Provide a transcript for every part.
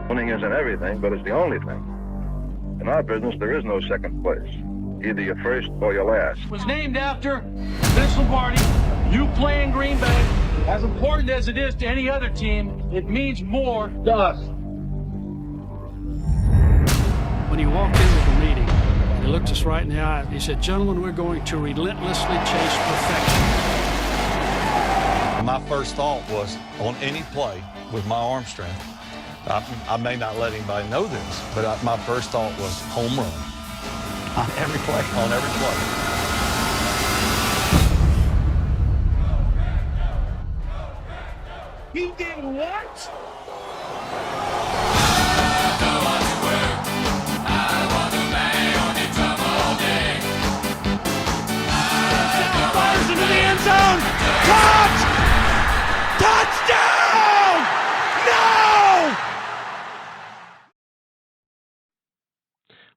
Winning isn't everything, but it's the only thing. In our business, there is no second place. Either you're first or you're last. It was named after Vince Lombardi. You play in Green Bay. As important as it is to any other team, it means more to us. When he walked into the meeting, he looked us right in the eye. He said, "Gentlemen, we're going to relentlessly chase perfection." My first thought was, on any play with my arm strength, I may not let anybody know this, but my first thought was home run. On every play. On every play. He did what? Fires into the end zone. Caught! Touchdown! No!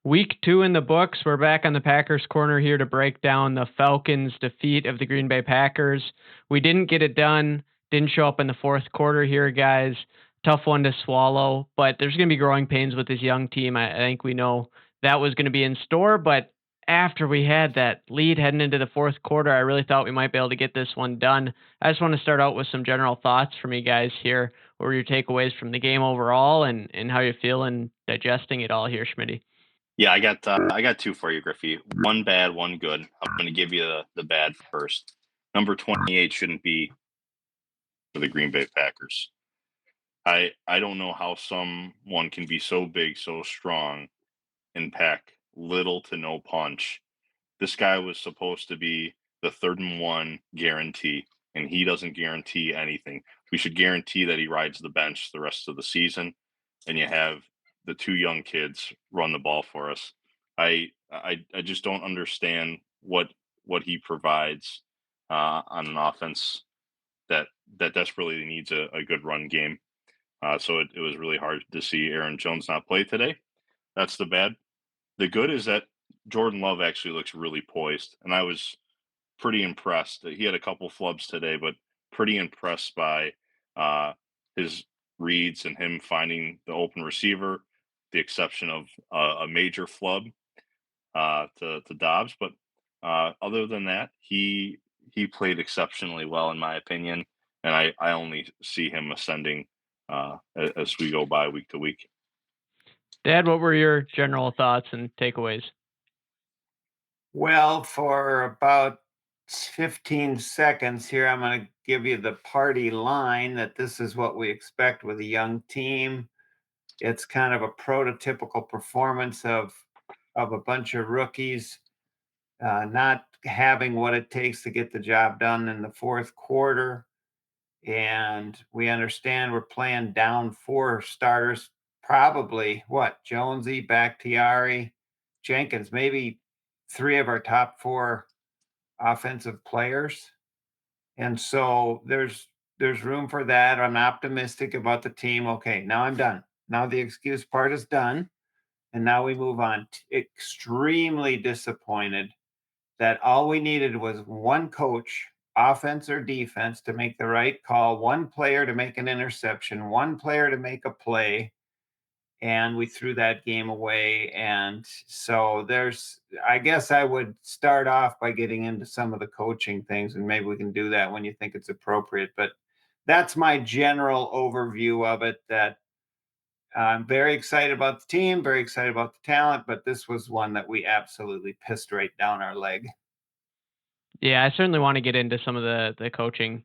Week 2 in the books. We're back on the Packers Corner here to break down the Falcons' defeat of the Green Bay Packers. We didn't get it done. Didn't show up in the fourth quarter here, guys. Tough one to swallow, but there's going to be growing pains with this young team. I think we know that was going to be in store, but after we had that lead heading into the fourth quarter, I really thought we might be able to get this one done. I just want to start out with some general thoughts from you guys here. What were your takeaways from the game overall, and how you're feeling digesting it all here, Schmitty? Yeah, I got two for you, Griffey. One bad, one good. I'm going to give you the bad first. Number 28 shouldn't be for the Green Bay Packers. I don't know how someone can be so big, so strong, and pack little to no punch. This guy was supposed to be the 3rd and 1 guarantee, and he doesn't guarantee anything. We should guarantee that he rides the bench the rest of the season, and you have the 2 young kids run the ball for us. I just don't understand what he provides on an offense that desperately needs a good run game. So it was really hard to see Aaron Jones not play today. That's the bad. The good is that Jordan Love actually looks really poised, and I was pretty impressed. He had a couple flubs today, but pretty impressed by his reads and him finding the open receiver, the exception of a major flub to Dobbs. But other than that, he played exceptionally well, in my opinion, and I only see him ascending as we go by week to week. Dad, what were your general thoughts and takeaways? Well, for about 15 seconds here, I'm going to give you the party line that this is what we expect with a young team. It's kind of a prototypical performance of a bunch of rookies not having what it takes to get the job done in the fourth quarter. And we understand we're playing down 4 starters, probably Jonesy, Bakhtiari, Jenkins, maybe 3 of our top 4 offensive players. And so there's room for that. I'm optimistic about the team. Okay, now I'm done. Now the excuse part is done. And now we move on. Extremely disappointed that all we needed was one coach, offense or defense, to make the right call, one player to make an interception, one player to make a play, and we threw that game away. And so I guess I would start off by getting into some of the coaching things, and maybe we can do that when you think it's appropriate. But that's my general overview of it, that I'm very excited about the team, very excited about the talent, but this was one that we absolutely pissed right down our leg. Yeah, I certainly want to get into some of the coaching,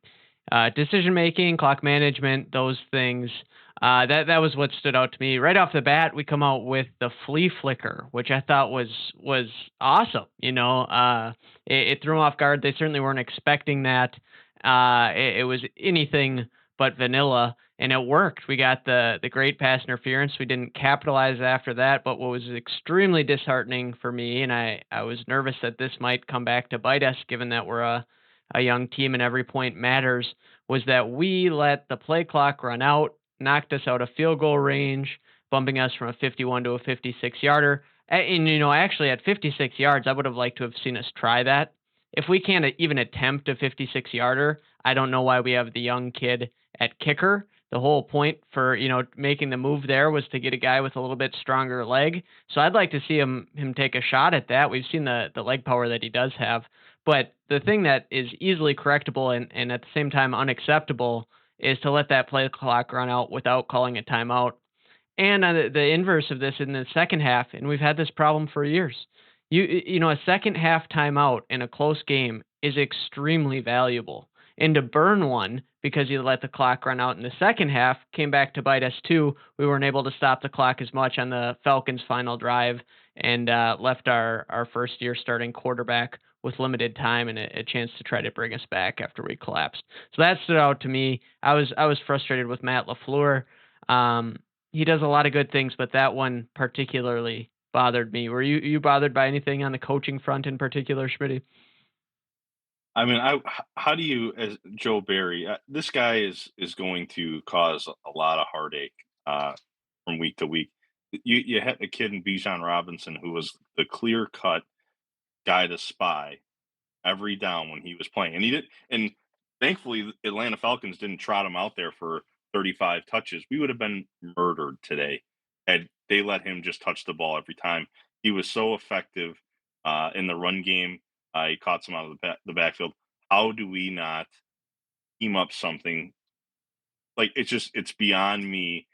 decision-making, clock management, those things. That was what stood out to me. Right off the bat, we come out with the flea flicker, which I thought was awesome. It threw them off guard. They certainly weren't expecting that. It was anything but vanilla, and it worked. We got the great pass interference. We didn't capitalize after that, but what was extremely disheartening for me, and I was nervous that this might come back to bite us, given that we're a young team and every point matters, was that we let the play clock run out, knocked us out of field goal range, bumping us from a 51 to a 56-yarder. And, actually at 56 yards, I would have liked to have seen us try that. If we can't even attempt a 56-yarder, I don't know why we have the young kid at kicker. The whole point for, making the move there was to get a guy with a little bit stronger leg. So I'd like to see him take a shot at that. We've seen the leg power that he does have. But the thing that is easily correctable and at the same time unacceptable is to let that play clock run out without calling a timeout. And the inverse of this in the second half, and we've had this problem for years. A second half timeout in a close game is extremely valuable. And to burn one because you let the clock run out in the second half came back to bite us too. We weren't able to stop the clock as much on the Falcons' final drive and left our first year starting quarterback with limited time and a chance to try to bring us back after we collapsed. So that stood out to me. I was frustrated with Matt LaFleur. He does a lot of good things, but that one particularly bothered me. Were you bothered by anything on the coaching front in particular, Schmitty? I mean, how do you, as Joe Barry, this guy is going to cause a lot of heartache from week to week. You had a kid in Bijan Robinson who was the clear cut guy to spy every down when he was playing, and he did. And thankfully, the Atlanta Falcons didn't trot him out there for 35 touches. We would have been murdered today had they let him just touch the ball every time. He was so effective in the run game. He caught some out of the backfield. How do we not team up something? Like, it's beyond me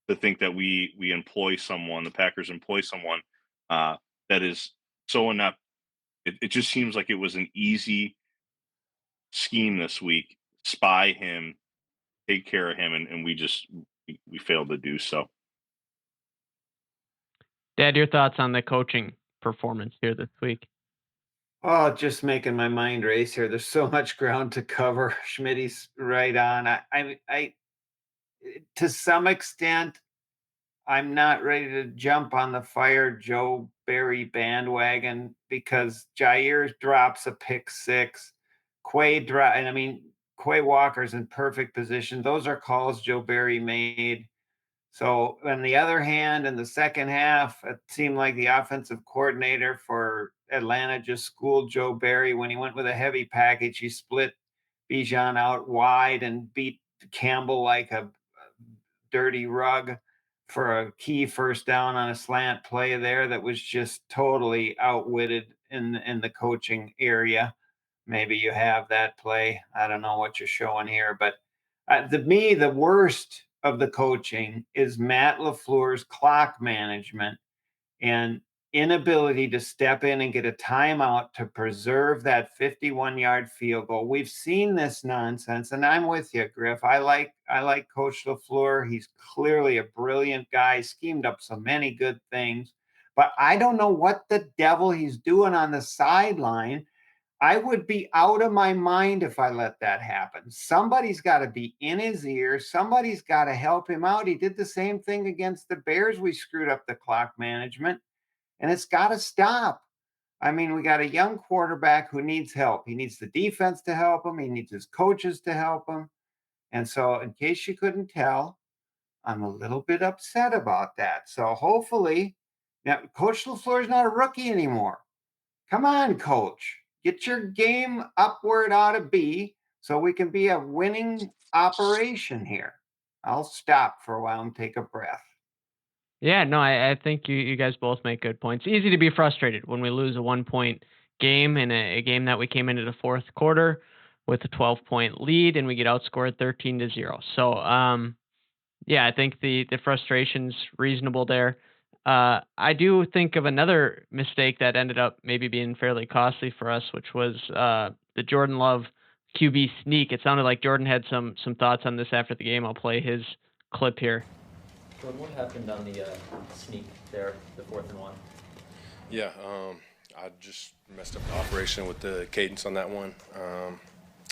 to think that we employ someone, the Packers employ someone that is so inept. It just seems like it was an easy scheme this week. Spy him, take care of him, and we failed to do so. Dad, your thoughts on the coaching performance here this week? Oh, just making my mind race here. There's so much ground to cover. Schmitty's right on. I to some extent, I'm not ready to jump on the fire Joe Barry bandwagon because Jair drops a pick six. Quay Walker's in perfect position. Those are calls Joe Barry made. So on the other hand, in the second half, it seemed like the offensive coordinator for Atlanta just schooled Joe Barry when he went with a heavy package. He split Bijan out wide and beat Campbell like a dirty rug for a key first down on a slant play there that was just totally outwitted in the coaching area. Maybe you have that play. I don't know what you're showing here, but the worst of the coaching is Matt LaFleur's clock management and inability to step in and get a timeout to preserve that 51-yard field goal. We've seen this nonsense, and I'm with you, Griff. I like Coach LaFleur. He's clearly a brilliant guy, schemed up so many good things, but I don't know what the devil he's doing on the sideline. I would be out of my mind if I let that happen. Somebody's got to be in his ear. Somebody's got to help him out. He did the same thing against the Bears. We screwed up the clock management, and it's got to stop. I mean, we got a young quarterback who needs help. He needs the defense to help him. He needs his coaches to help him. And so, in case you couldn't tell, I'm a little bit upset about that. So hopefully, now Coach LaFleur is not a rookie anymore. Come on, Coach. Get your game up where it ought to be so we can be a winning operation here. I'll stop for a while and take a breath. Yeah, no, I think you guys both make good points. Easy to be frustrated when we lose a 1-point game in a game that we came into the fourth quarter with a 12-point lead and we get outscored 13-0. So, yeah, I think the frustration's reasonable there. I do think of another mistake that ended up maybe being fairly costly for us, which was the Jordan Love QB sneak. It sounded like Jordan had some thoughts on this after the game. I'll play his clip here. Jordan, what happened on the sneak there, the 4th and 1? Yeah, I just messed up the operation with the cadence on that one,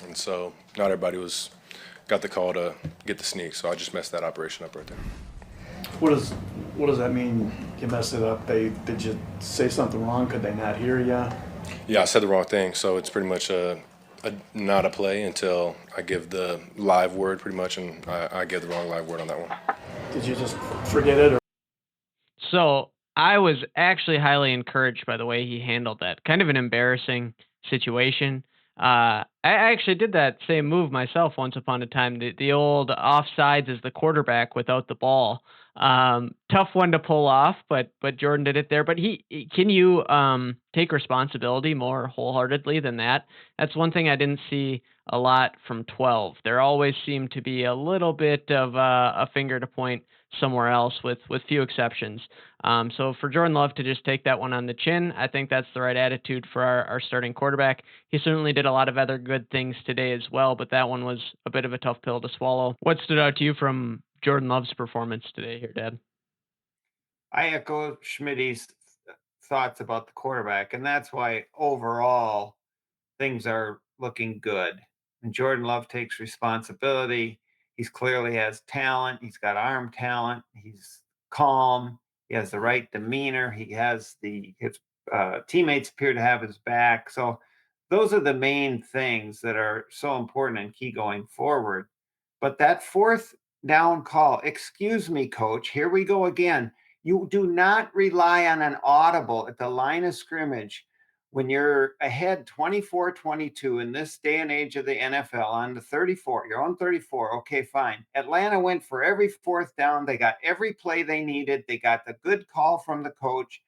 and so not everybody got the call to get the sneak, so I just messed that operation up right there. What does that mean? You messed it up. Did you say something wrong? Could they not hear you? Yeah, I said the wrong thing, so it's pretty much not a play until I give the live word, pretty much, and I gave the wrong live word on that one. Did you just forget it? So I was actually highly encouraged by the way he handled that. Kind of an embarrassing situation. I actually did that same move myself once upon a time. The old offsides as the quarterback without the ball. Tough one to pull off, but Jordan did it there. But can you take responsibility more wholeheartedly than that? That's one thing I didn't see a lot from 12. There always seemed to be a little bit of a finger to point somewhere else, with few exceptions. So for Jordan Love to just take that one on the chin, I think that's the right attitude for our starting quarterback. He certainly did a lot of other good things today as well, but that one was a bit of a tough pill to swallow. What stood out to you from Jordan Love's performance today here, Dad? I echo Schmidt's thoughts about the quarterback, and that's why overall things are looking good. And Jordan Love takes responsibility. He's clearly has talent. He's got arm talent. He's calm. He has the right demeanor. He has his teammates appear to have his back. So those are the main things that are so important and key going forward. But that fourth down call, excuse me, coach, here we go again. You do not rely on an audible at the line of scrimmage when you're ahead 24-22 in this day and age of the NFL on the 34, your own 34. Okay, fine. Atlanta went for every fourth down. They got every play they needed. They got the good call from the coach.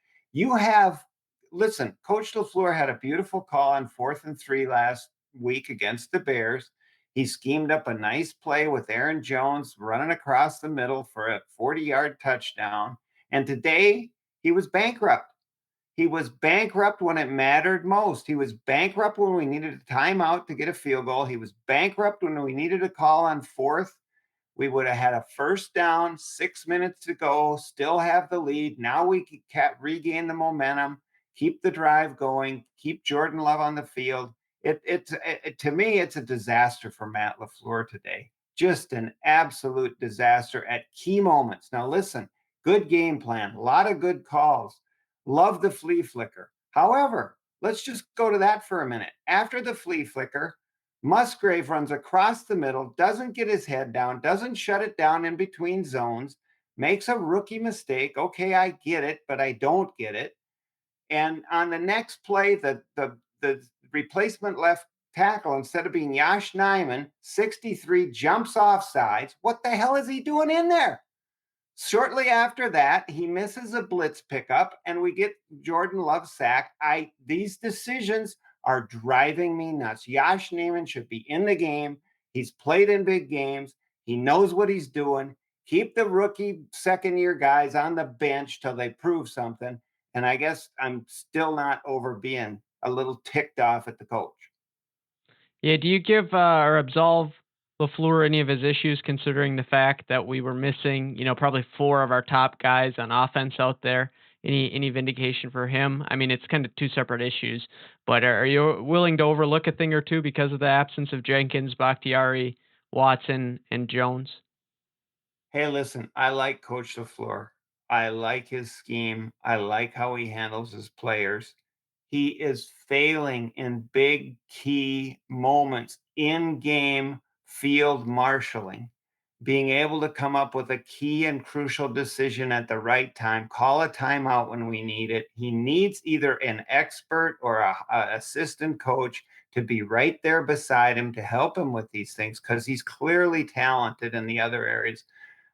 Listen, Coach LaFleur had a beautiful call on 4th and 3 last week against the Bears. He schemed up a nice play with Aaron Jones running across the middle for a 40-yard touchdown. And today he was bankrupt. He was bankrupt when it mattered most. He was bankrupt when we needed a timeout to get a field goal. He was bankrupt when we needed a call on 4th. We would have had a first down, 6 minutes to go, still have the lead. Now we can regain the momentum, keep the drive going, keep Jordan Love on the field. To me, it's a disaster for Matt LaFleur today. Just an absolute disaster at key moments. Now, listen, good game plan, a lot of good calls. Love the flea flicker. However, let's just go to that for a minute. After the flea flicker, Musgrave runs across the middle, doesn't get his head down, doesn't shut it down in between zones, makes a rookie mistake. Okay, I get it, but I don't get it. And on the next play, the replacement left tackle, instead of being Yosh Nijman, 63, jumps off sides. What the hell is he doing in there? Shortly after that, he misses a blitz pickup, and we get Jordan Love sacked. These decisions are driving me nuts. Yosh Nijman should be in the game. He's played in big games. He knows what he's doing. Keep the rookie second-year guys on the bench till they prove something. And I guess I'm still not over being a little ticked off at the coach. Yeah, do you give or absolve LaFleur any of his issues, considering the fact that we were missing, probably 4 of our top guys on offense out there? Any vindication for him? I mean, it's kind of 2 separate issues, but are you willing to overlook a thing or two because of the absence of Jenkins, Bakhtiari, Watson, and Jones? Hey, listen, I like Coach LaFleur. I like his scheme. I like how he handles his players. He is failing in big key moments, in game field marshaling, being able to come up with a key and crucial decision at the right time, call a timeout when we need it. He needs either an expert or a assistant coach to be right there beside him to help him with these things, because he's clearly talented in the other areas.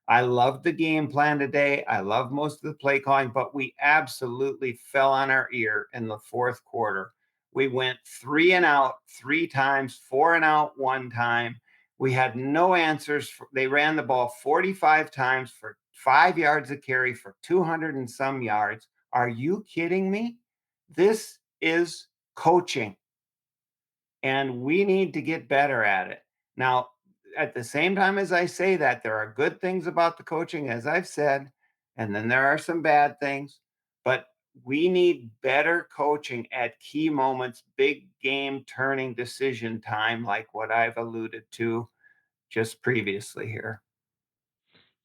I loved the game plan today. I love most of the play calling, but we absolutely fell on our ear in the fourth quarter. We went 3 and out 3 times, 4 and out 1 time. We had no answers. They ran the ball 45 times for 5 yards a carry for 200 and some yards. Are you kidding me? This is coaching, and we need to get better at it. Now, at the same time as I say that, there are good things about the coaching, as I've said, and then there are some bad things. But we need better coaching at key moments, big game turning decision time, like what I've alluded to just previously here.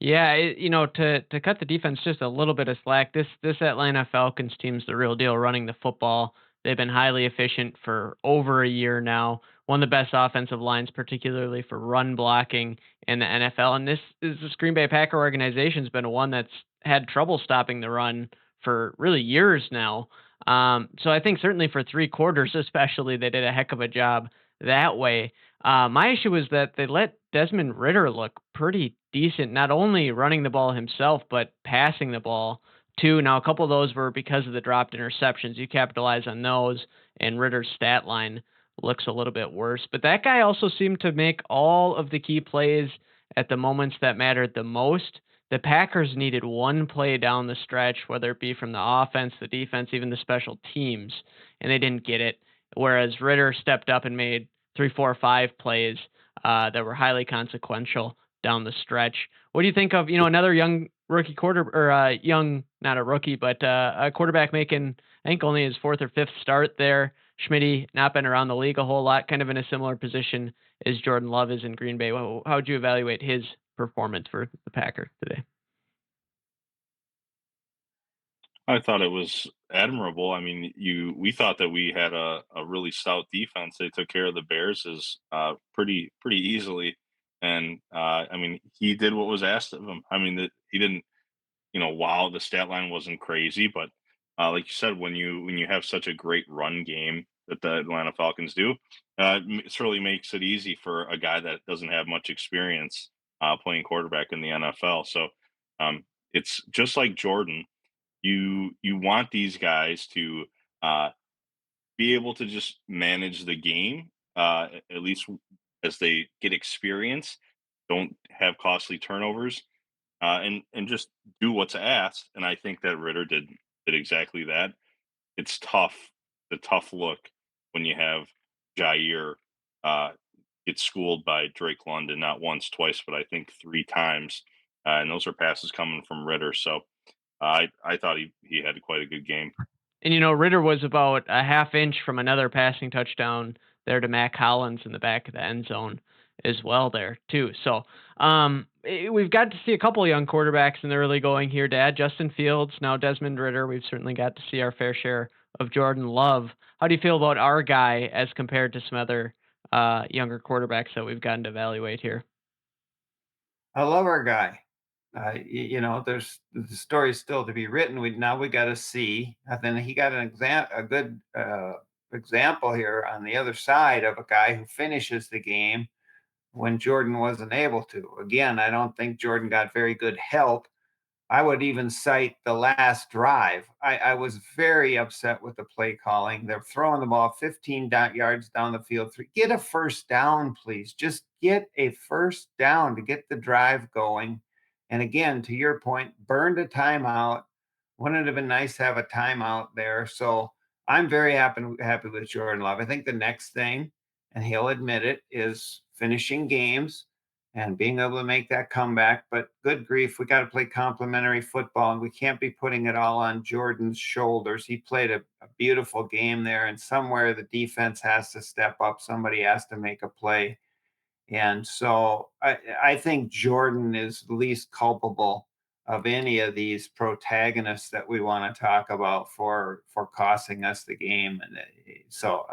Yeah, to cut the defense just a little bit of slack, this Atlanta Falcons team's the real deal running the football. They've been highly efficient for over a year now. One of the best offensive lines, particularly for run blocking in the NFL. And this Green Bay Packer organization's been one that's had trouble stopping the run for really years now. So I think certainly for 3 quarters, especially, they did a heck of a job that way. My issue was that they let Desmond Ridder look pretty decent, not only running the ball himself, but passing the ball too. Now, a couple of those were because of the dropped interceptions. You capitalize on those, and Ritter's stat line looks a little bit worse. But that guy also seemed to make all of the key plays at the moments that mattered the most. The Packers needed one play down the stretch, whether it be from the offense, the defense, even the special teams, and they didn't get it. Whereas Ridder stepped up and made 3, 4, 5 plays that were highly consequential down the stretch. What do you think of another young rookie quarter or young, not a rookie, but a quarterback making I think only his fourth or fifth start there. Schmitty not been around the league a whole lot, kind of in a similar position as Jordan Love is in Green Bay. How would you evaluate his performance for the Packer today? I thought it was admirable. I mean, we thought that we had a really stout defense. They took care of the Bears as pretty easily, and I mean, he did what was asked of him. I mean, he didn't, wow, the stat line wasn't crazy, but like you said, when you have such a great run game that the Atlanta Falcons do, it certainly makes it easy for a guy that doesn't have much experience playing quarterback in the NFL. So it's just like Jordan. You want these guys to uh, be able to just manage the game, at least as they get experience. Don't have costly turnovers, and just do what's asked. And I think that Ritter did exactly that. It's tough, the tough look when you have Jair uh, get schooled by Drake London not once, twice, but I think 3 times, and those are passes coming from Ritter. So I thought he had quite a good game. And Ritter was about a half inch from another passing touchdown there to Mac Hollins in the back of the end zone as well there too. So we've got to see a couple of young quarterbacks in the early going here, Dad. Justin Fields, now Desmond Ridder. We've certainly got to see our fair share of Jordan Love. How do you feel about our guy as compared to some other younger quarterbacks that we've gotten to evaluate here? I love our guy. There's the story still to be written. We got to see. And then he got a good example here on the other side of a guy who finishes the game when Jordan wasn't able to. Again, I don't think Jordan got very good help. I would even cite the last drive. I was very upset with the play calling. They're throwing the ball 15 yards down the field. Get a first down, please. Just get a first down to get the drive going. And again, to your point, burned a timeout. Wouldn't it have been nice to have a timeout there? So I'm very happy with Jordan Love. I think the next thing, and he'll admit it, is finishing games and being able to make that comeback. But good grief, we got to play complementary football, and we can't be putting it all on Jordan's shoulders. He played a beautiful game there, and somewhere the defense has to step up. Somebody has to make a play. And so I think Jordan is least culpable of any of these protagonists that we want to talk about for costing us the game. And so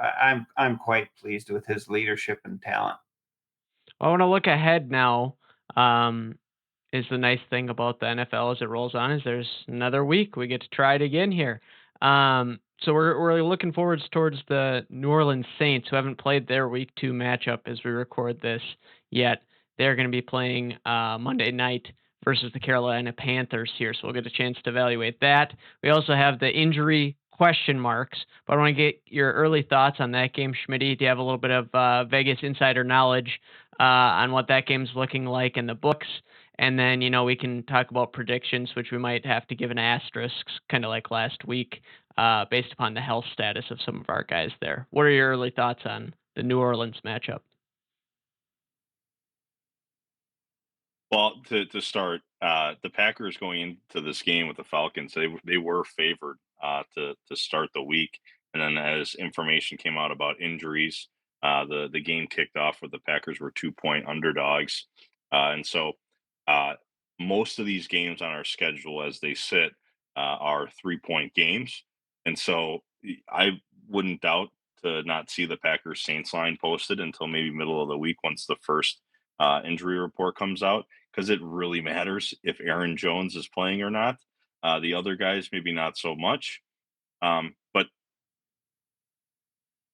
I'm quite pleased with his leadership and talent. I want to look ahead now. Um, is the nice thing about the NFL as it rolls on is there's another week. We get to try it again here. So we're looking forwards towards the New Orleans Saints, who haven't played their Week 2 matchup as we record this yet. They're going to be playing Monday night versus the Carolina Panthers here, so we'll get a chance to evaluate that. We also have the injury question marks, but I want to get your early thoughts on that game, Schmitty. Do you have a little bit of Vegas insider knowledge on what that game's looking like in the books? And then, we can talk about predictions, which we might have to give an asterisk, kind of like last week, based upon the health status of some of our guys there. What are your early thoughts on the New Orleans matchup? Well, to start, the Packers going into this game with the Falcons, they were favored to start the week, and then as information came out about injuries, the game kicked off where the Packers were 2-point underdogs, and so most of these games on our schedule as they sit are 3-point games, and so I wouldn't doubt to not see the Packers Saints line posted until maybe middle of the week once the first injury report comes out, because it really matters if Aaron Jones is playing or not. The other guys, maybe not so much. But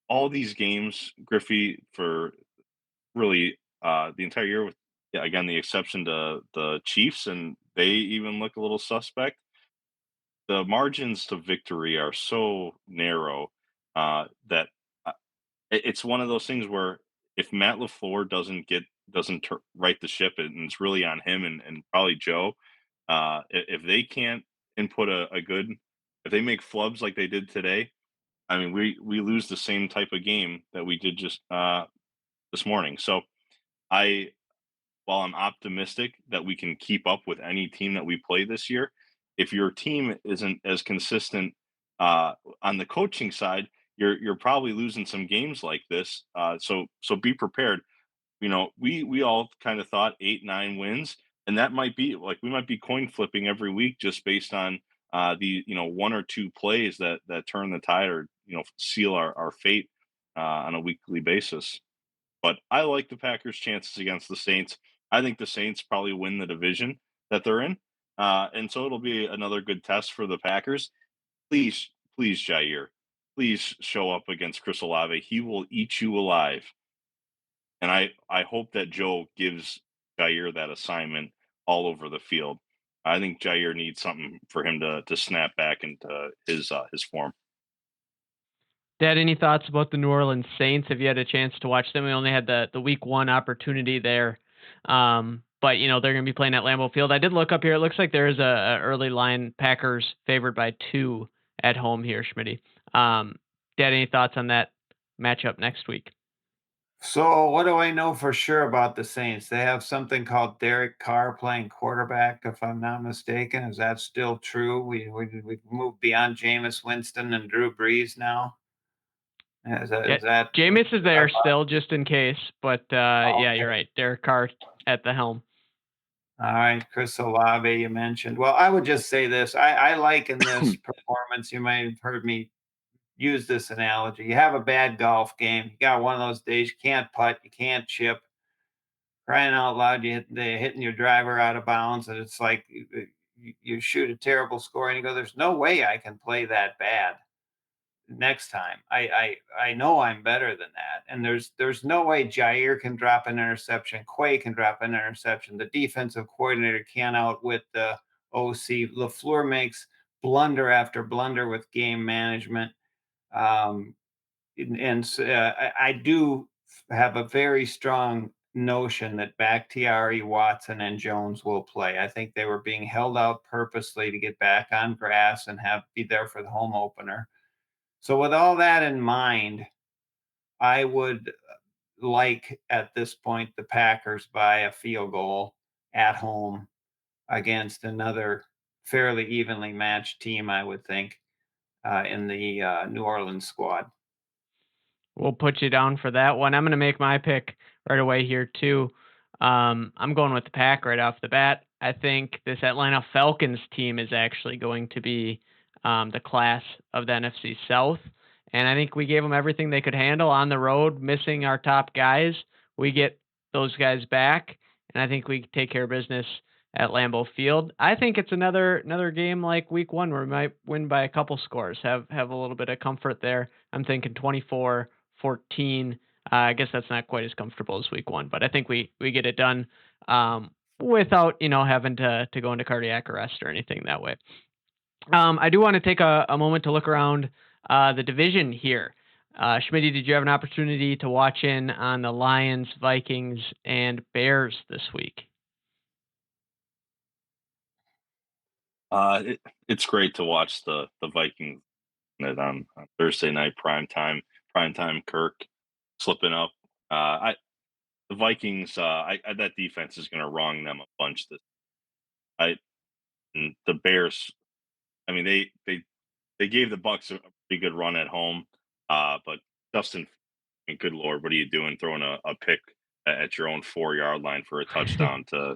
all these games, Griffey, for really the entire year, with yeah, again the exception to the Chiefs, and they even look a little suspect. The margins to victory are so narrow that it's one of those things where if Matt LaFleur doesn't right the ship, and it's really on him and probably Joe. If they can't input a good, if they make flubs like they did today, I mean, we lose the same type of game that we did just this morning. So I, while I'm optimistic that we can keep up with any team that we play this year, if your team isn't as consistent uh, on the coaching side, you're probably losing some games like this. So be prepared. You know, we all kind of thought 8-9 wins, and that might be like we might be coin flipping every week just based on the one or two plays that turn the tide or seal our fate on a weekly basis. But I like the Packers' chances against the Saints. I think the Saints probably win the division that they're in, and so it'll be another good test for the Packers. Please, please, Jair, please show up against Chris Olave. He will eat you alive. And I hope that Joe gives Jair that assignment all over the field. I think Jair needs something for him to snap back into his form. Dad, any thoughts about the New Orleans Saints? Have you had a chance to watch them? We only had the week one opportunity there. But they're going to be playing at Lambeau Field. I did look up here. It looks like there is a early line Packers favored by 2 at home here, Schmitty. Dad, any thoughts on that matchup next week? So, what do I know for sure about the Saints? They have something called Derek Carr playing quarterback, if I'm not mistaken. Is that still true? We've moved beyond Jameis Winston and Drew Brees now. Yeah, Is that Jameis is there still, just in case. But yeah, okay? you're right. Derek Carr at the helm. All right, Chris Olave, you mentioned. Well, I would just say this. I like in this performance, you might have heard me use this analogy. You have a bad golf game. You got one of those days you can't putt, you can't chip. Crying out loud, they're hitting your driver out of bounds, and it's like you shoot a terrible score, and you go, "There's no way I can play that bad next time. I know I'm better than that." And there's no way Jair can drop an interception, Quay can drop an interception. The defensive coordinator can't outwit the OC. LaFleur makes blunder after blunder with game management. Um, I do have a very strong notion that Bakhtiari, Watson, and Jones will play. I think they were being held out purposely to get back on grass and be there for the home opener. So, with all that in mind, I would like at this point the Packers by a field goal at home against another fairly evenly matched team, I would think, in the New Orleans squad. We'll put you down for that one. I'm going to make my pick right away here, too. I'm going with the Pack right off the bat. I think this Atlanta Falcons team is actually going to be the class of the NFC South. And I think we gave them everything they could handle on the road, missing our top guys. We get those guys back, and I think we take care of business at Lambeau Field. I think it's another game like week one where we might win by a couple scores, have a little bit of comfort there. I'm thinking 24-14. I guess that's not quite as comfortable as week one, but I think we get it done without having to go into cardiac arrest or anything that way. I do want to take a moment to look around the division here. Schmitty, did you have an opportunity to watch in on the Lions, Vikings, and Bears this week? It's great to watch the Vikings on Thursday night primetime Kirk slipping up. The Vikings, that defense is going to wrong them a bunch. And the Bears, I mean, they gave the Bucks a pretty good run at home, but Justin, good Lord, what are you doing throwing a pick at your own 4-yard line for a touchdown to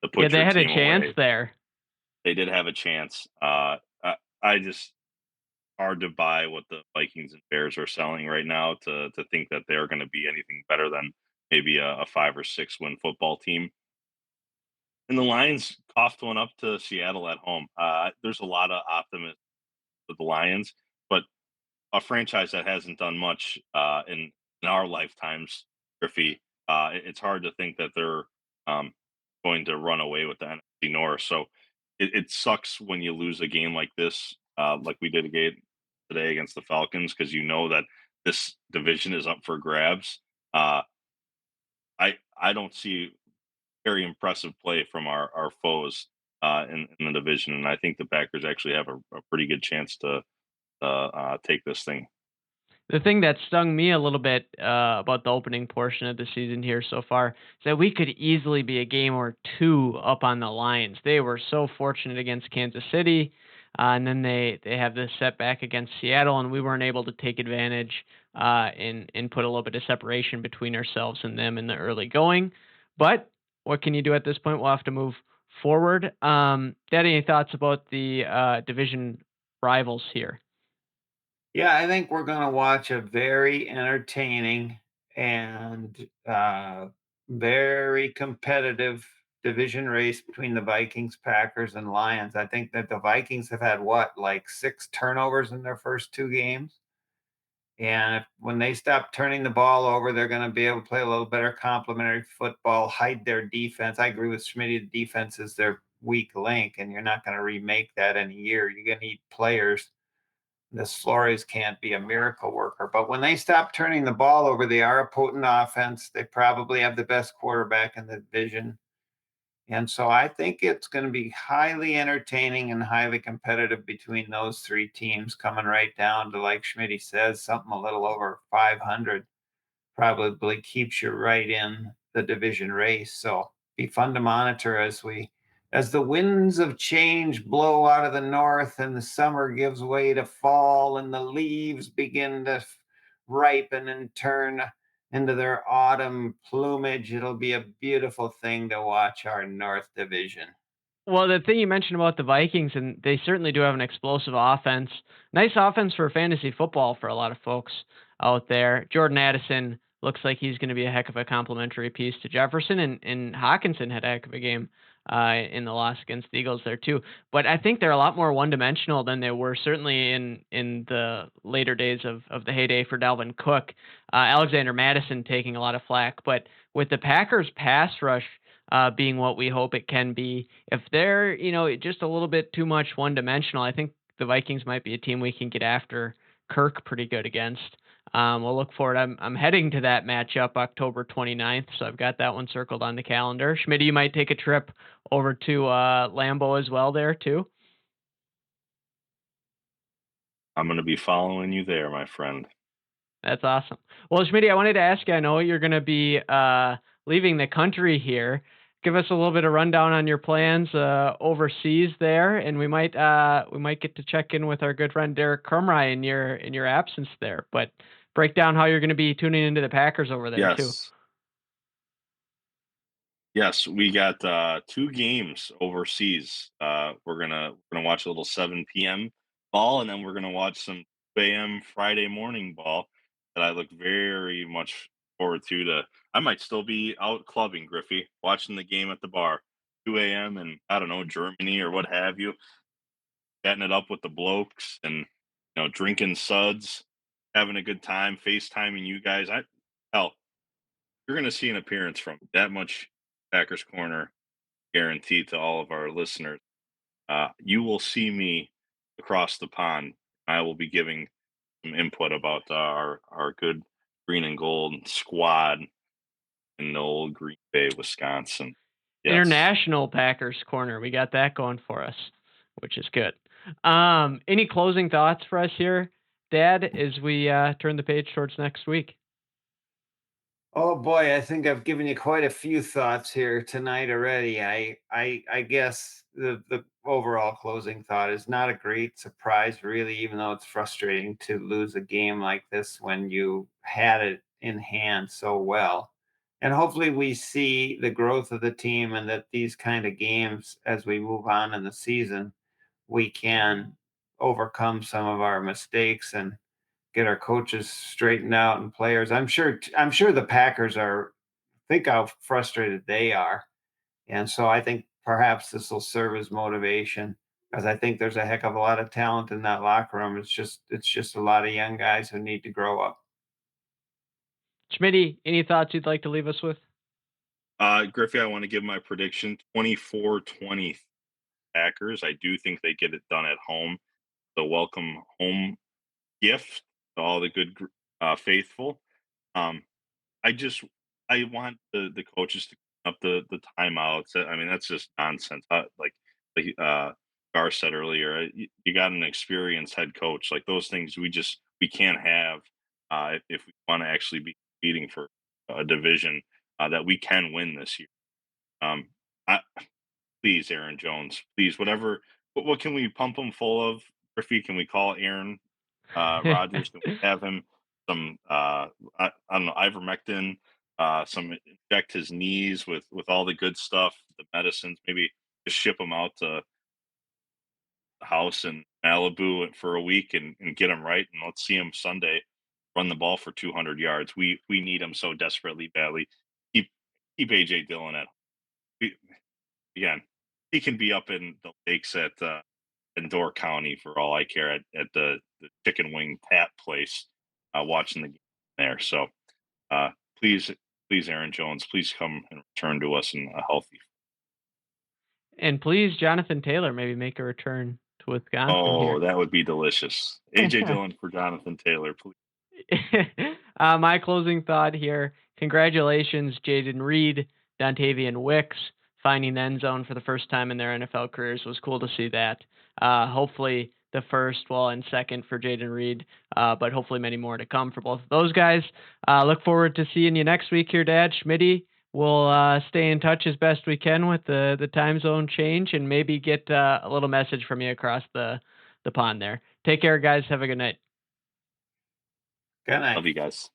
put Yeah, they your had a team chance away? there. They did have a chance. I just hard to buy what the Vikings and Bears are selling right now to think that they're going to be anything better than maybe a 5 or 6 win football team. And the Lions coughed one up to Seattle at home. There's a lot of optimism with the Lions, but a franchise that hasn't done much in our lifetimes, Griffey. It's hard to think that they're um, going to run away with the NFC North. So it sucks when you lose a game like this, like we did again today against the Falcons, because you know that this division is up for grabs. Uh, I don't see very impressive play from our foes in the division, and I think the Packers actually have a pretty good chance to take this thing. The thing that stung me a little bit about the opening portion of the season here so far is that we could easily be a game or two up on the Lions. They were so fortunate against Kansas City, and then they have this setback against Seattle, and we weren't able to take advantage and put a little bit of separation between ourselves and them in the early going. But what can you do at this point? We'll have to move forward. Dad, any thoughts about the division rivals here? Yeah, I think we're going to watch a very entertaining and very competitive division race between the Vikings, Packers, and Lions. I think that the Vikings have had what, like 6 turnovers in their first 2 games? And when they stop turning the ball over, they're going to be able to play a little better complementary football, hide their defense. I agree with Schmidt. The defense is their weak link, and you're not going to remake that in a year. You're going to need players. This Flores can't be a miracle worker. But when they stop turning the ball over, they are a potent offense. They probably have the best quarterback in the division. And so I think it's going to be highly entertaining and highly competitive between those 3 teams, coming right down to, like Schmidt says, something a little over 500 probably keeps you right in the division race. So be fun to monitor as the winds of change blow out of the north and the summer gives way to fall and the leaves begin to ripen and turn into their autumn plumage. It'll be a beautiful thing to watch our North Division. Well, the thing you mentioned about the Vikings, and they certainly do have an explosive offense. Nice offense for fantasy football for a lot of folks out there. Jordan Addison looks like he's going to be a heck of a complementary piece to Jefferson, and Hawkinson had a heck of a game in the loss against the Eagles there too. But I think they're a lot more one-dimensional than they were certainly in the later days of the heyday for Dalvin Cook. Alexander Madison taking a lot of flack, but with the Packers pass rush being what we hope it can be. If they're, just a little bit too much one dimensional, I think the Vikings might be a team we can get after Kirk pretty good against. We'll look forward. I'm heading to that matchup October 29th, so I've got that one circled on the calendar. Schmidt, you might take a trip over to Lambeau as well there too. I'm going to be following you there, my friend. That's awesome. Well, Schmidt, I wanted to ask you, I know you're going to be leaving the country here. Give us a little bit of rundown on your plans overseas there, and we might get to check in with our good friend Derek Crumry in your absence there. But break down how you're going to be tuning into the Packers over there too. Yes, we got 2 games overseas. We're gonna watch a little 7 p.m. ball, and then we're gonna watch some 2 a.m. Friday morning ball that I look very much forward to. I might still be out clubbing, Griffey, watching the game at the bar, 2 a.m. and I don't know, Germany or what have you, chatting it up with the blokes and drinking suds, having a good time, FaceTiming you guys. Hell, you're gonna see an appearance from that much Packers Corner guaranteed to all of our listeners. You will see me across the pond. I will be giving some input about our good green and gold squad in the old Green Bay, Wisconsin. Yes. International Packers Corner. We got that going for us, which is good. Any closing thoughts for us here, Dad, as we turn the page towards next week? Oh boy, I think I've given you quite a few thoughts here tonight already. I guess the overall closing thought is not a great surprise, really, even though it's frustrating to lose a game like this when you had it in hand so well. And hopefully we see the growth of the team and that these kind of games, as we move on in the season, we can overcome some of our mistakes and get our coaches straightened out and players. I'm sure the Packers think how frustrated they are. And so I think perhaps this will serve as motivation. because I think there's a heck of a lot of talent in that locker room. It's just a lot of young guys who need to grow up. Schmitty, any thoughts you'd like to leave us with? Griffey, I want to give my prediction 24-20 Packers. I do think they get it done at home. The welcome home gift to all the good faithful. I want the coaches to clean up the timeouts. I mean, that's just nonsense. Like Gar said earlier, you got an experienced head coach. Like those things, we can't have if we want to actually be competing for a division that we can win this year. I, please, Aaron Jones, please, whatever. What can we pump him full of? Griffey, can we call Aaron Rodgers? Can we have him some I don't know, ivermectin, some inject his knees with all the good stuff, the medicines, maybe just ship him out to the house in Malibu for a week and get him right, and let's see him Sunday run the ball for 200 yards. We need him so desperately badly. Keep AJ Dillon at again. He can be up in the lakes at in Door County for all I care at the chicken wing tap place, watching the game there. So please, Aaron Jones, please come and return to us in a healthy. And please, Jonathan Taylor, maybe make a return to Wisconsin Oh, here. that would be delicious. AJ Dillon for Jonathan Taylor, please. My closing thought here. Congratulations, Jayden Reed, Dontavian Wicks, finding the end zone for the first time in their NFL careers. Was cool to see that. Hopefully the first, and second for Jayden Reed, but hopefully many more to come for both of those guys. Look forward to seeing you next week here, Dad. Schmitty, we'll stay in touch as best we can with the time zone change and maybe get a little message from you across the pond there. Take care, guys. Have a good night. Good night. Love you guys.